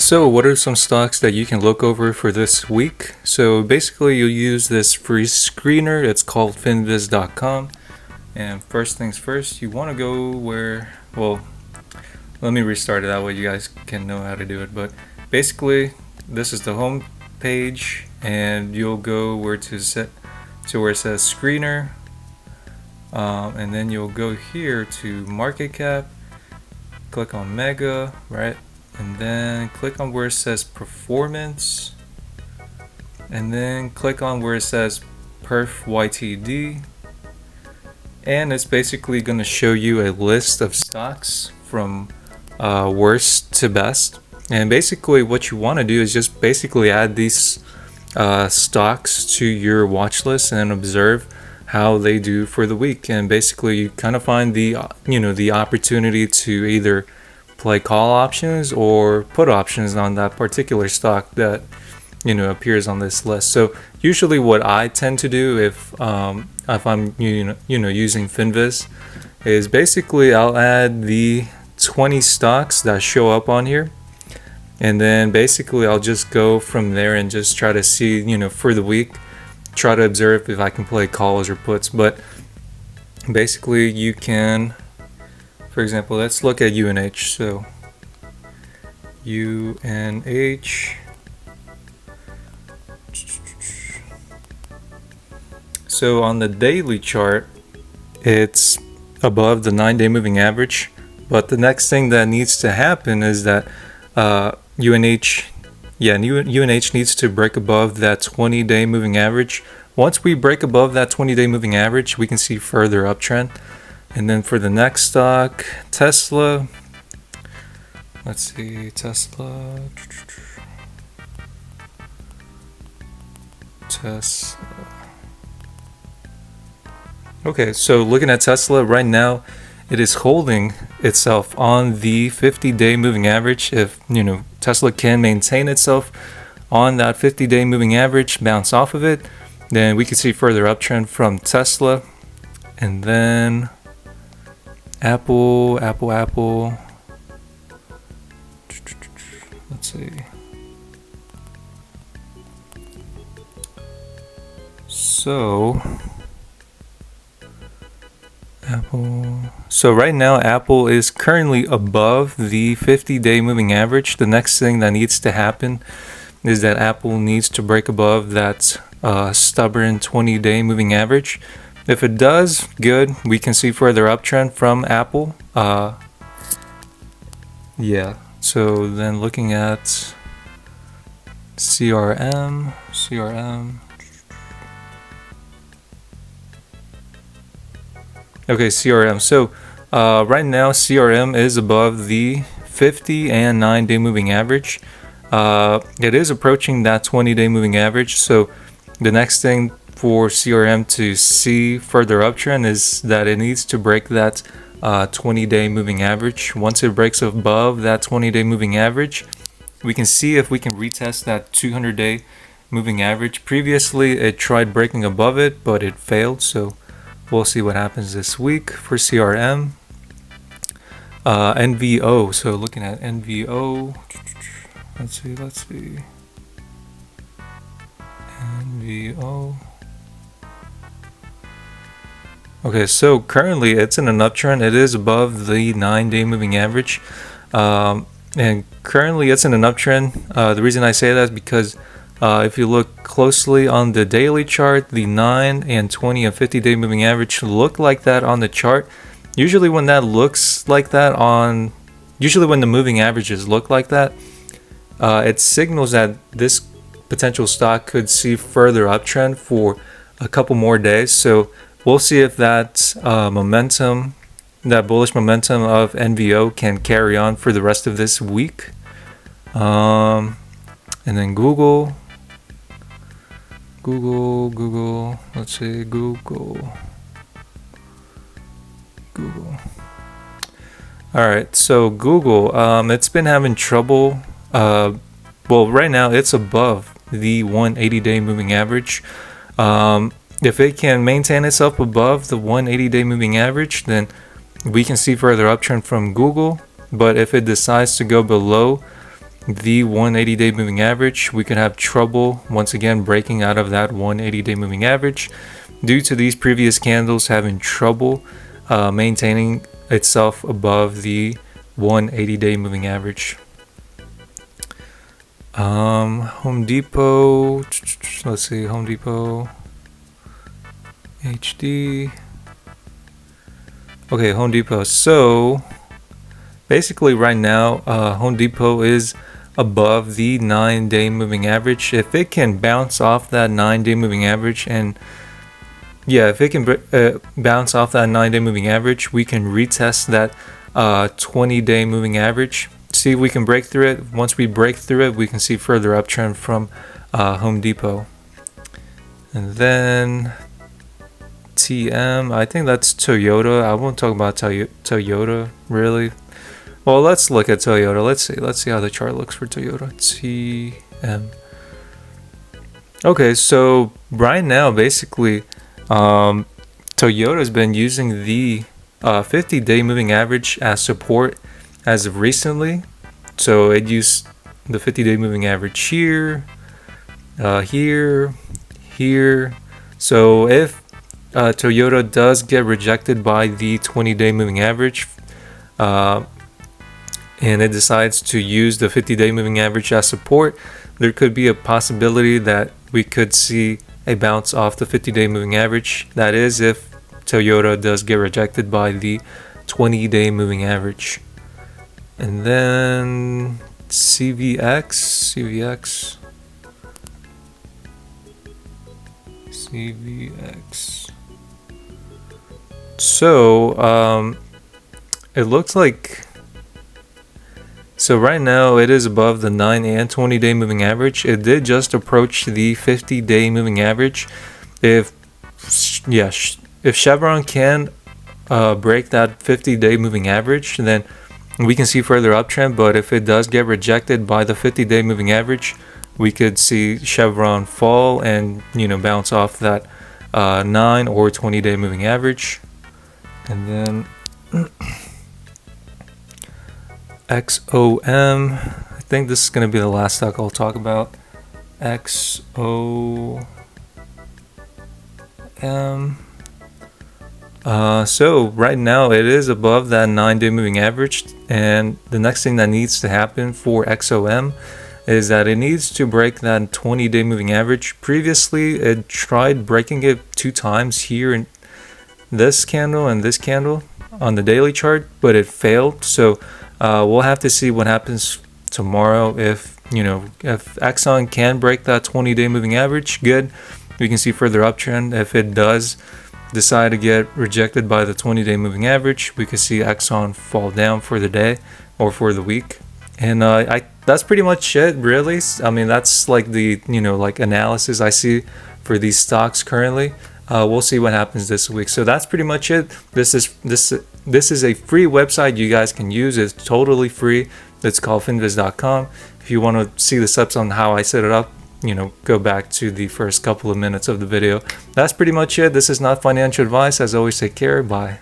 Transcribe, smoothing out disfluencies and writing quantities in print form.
So what are some stocks that you can look over for this week? So basically you'll use this free screener. It's called finviz.com. And first things first, you want to go let me restart it that way you guys can know how to do it. But basically this is the home page and you'll go where it says screener. And then you'll go here to market cap, click on mega, right? And then click on where it says performance, and then click on where it says perf YTD, and it's basically going to show you a list of stocks from worst to best. And basically what you want to do is just basically add these stocks to your watch list and observe how they do for the week. And basically you kind of find the the opportunity to either play call options or put options on that particular stock that appears on this list. So usually what I tend to do if I'm using Finviz is basically I'll add the 20 stocks that show up on here, and then basically I'll just go from there and just try to see for the week, try to observe if I can play calls or puts. But basically you can, for example, let's look at UNH. So UNH. So on the daily chart, it's above the 9-day moving average. But the next thing that needs to happen is that UNH needs to break above that 20-day moving average. Once we break above that 20-day moving average, we can see further uptrend. And then for the next stock, Tesla. Let's see, Tesla. Okay, so looking at Tesla right now, it is holding itself on the 50-day moving average. If Tesla can maintain itself on that 50-day moving average, bounce off of it, then we can see further uptrend from Tesla. And then Apple. Let's see. So Apple. So right now Apple is currently above the 50-day moving average. The next thing that needs to happen is that Apple needs to break above that stubborn 20-day moving average. If it does, good, we can see further uptrend from Apple. So then looking at CRM. Okay, CRM. So right now CRM is above the 50 and 9-day moving average. It is approaching that 20-day moving average. So the next thing for CRM to see further uptrend is that it needs to break that 20-day moving average. Once it breaks above that 20-day moving average, we can see if we can retest that 200-day moving average. Previously it tried breaking above it, but it failed. So we'll see what happens this week for CRM. NVO. So looking at NVO, let's see NVO. Okay, so currently it's in an uptrend. It is above the 9-day moving average, and currently it's in an uptrend. The reason I say that is because if you look closely on the daily chart, the 9 and 20 and 50-day moving average look like that on the chart. Usually when that looks like that usually when the moving averages look like that, it signals that this potential stock could see further uptrend for a couple more days. So we'll see if that momentum, that bullish momentum of NVO can carry on for the rest of this week. And then Google. Let's see, Google. All right, so Google, it's been having trouble. Right now it's above the 180-day moving average. If it can maintain itself above the 180-day moving average, then we can see further uptrend from Google. But if it decides to go below the 180-day moving average. We could have trouble once again breaking out of that 180-day moving average due to these previous candles having trouble maintaining itself above the 180-day moving average. Home Depot, let's see, Home Depot HD. Okay, Home Depot. So basically right now, Home Depot is above the 9-day moving average. If it can bounce off that 9-day moving average, and yeah, if it can bounce off that 9-day moving average, we can retest that 20-day moving average. See if we can break through it. Once we break through it, we can see further uptrend from Home Depot. And then TM, I think that's Toyota. I won't talk about Toyota really. Well, let's look at Toyota. Let's see how the chart looks for Toyota. TM. Okay, so right now, basically, Toyota's been using the 50-day moving average as support as of recently. So it used the 50-day moving average here, here. So if Toyota does get rejected by the 20-day moving average, and it decides to use the 50-day moving average as support, there could be a possibility that we could see a bounce off the 50-day moving average. That is, if Toyota does get rejected by the 20-day moving average. And then CVX. So it looks like, so right now it is above the 9 and 20-day moving average. It did just approach the 50-day moving average. If Chevron can break that 50-day moving average, then we can see further uptrend. But if it does get rejected by the 50-day moving average, we could see Chevron fall and bounce off that 9 or 20-day moving average. And then XOM, I think this is going to be the last stock I'll talk about. XOM. So right now it is above that 9-day moving average, and the next thing that needs to happen for XOM is that it needs to break that 20-day moving average. Previously it tried breaking it 2 times here in this candle and this candle on the daily chart, but it failed. So we'll have to see what happens tomorrow. If Exxon can break that 20-day moving average, good, we can see further uptrend. If it does decide to get rejected by the 20-day moving average, we could see Exxon fall down for the day or for the week. And that's pretty much it, really. I mean, that's like the analysis I see for these stocks currently. We'll see what happens this week. So that's pretty much it. This is a free website you guys can use. It's totally free. It's called finviz.com. If you want to see the steps on how I set it up, go back to the first couple of minutes of the video. That's pretty much it. This is not financial advice. As always, take care. Bye.